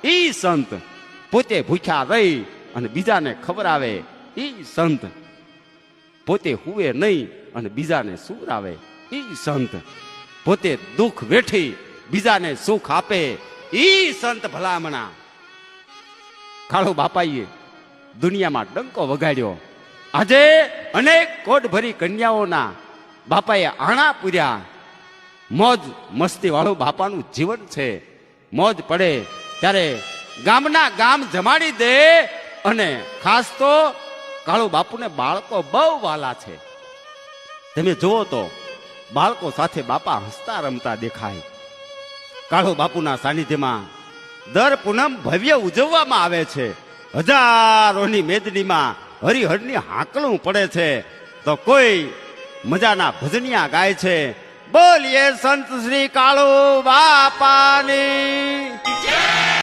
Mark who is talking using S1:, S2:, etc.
S1: ઈ સંત. પોતે ભૂખ્યા રહી અને બીજાને ખવડાવે ઈ સંત. પોતે હુવે નહીં અને બીજાને સુવરાવે ઈ સંત. પોતે દુઃખ વેઠી બીજાને સુખ આપે ઈ સંત ભલામણા. કાળુ બાપાએ દુનિયામાં ડંકો વગાડ્યો. આજે અનેક કોટ ભરી કન્યાઓના બાપાએ આણા પૂર્યા. મોજ મસ્તી વાળું બાપાનું જીવન છે. મોજ પડે ત્યારે ગામના ગામ જમાડી દે. અને ખાસ તો કાળુ બાપુને બાળકો બહુ વાલા છે. તમે જુઓ તો બાળકો સાથે બાપા હસતા રમતા દેખાય. કાળુ બાપુના સાનિધ્યમાં દર પૂનમ ભવ્ય ઉજવવામાં આવે છે. હજારોની મેદનીમાં હરિહરની હાંકલું પડે છે તો કોઈ મજાના ભજનિયા ગાય છે. બોલીએ સંત શ્રી કાળુ બાપાની જય.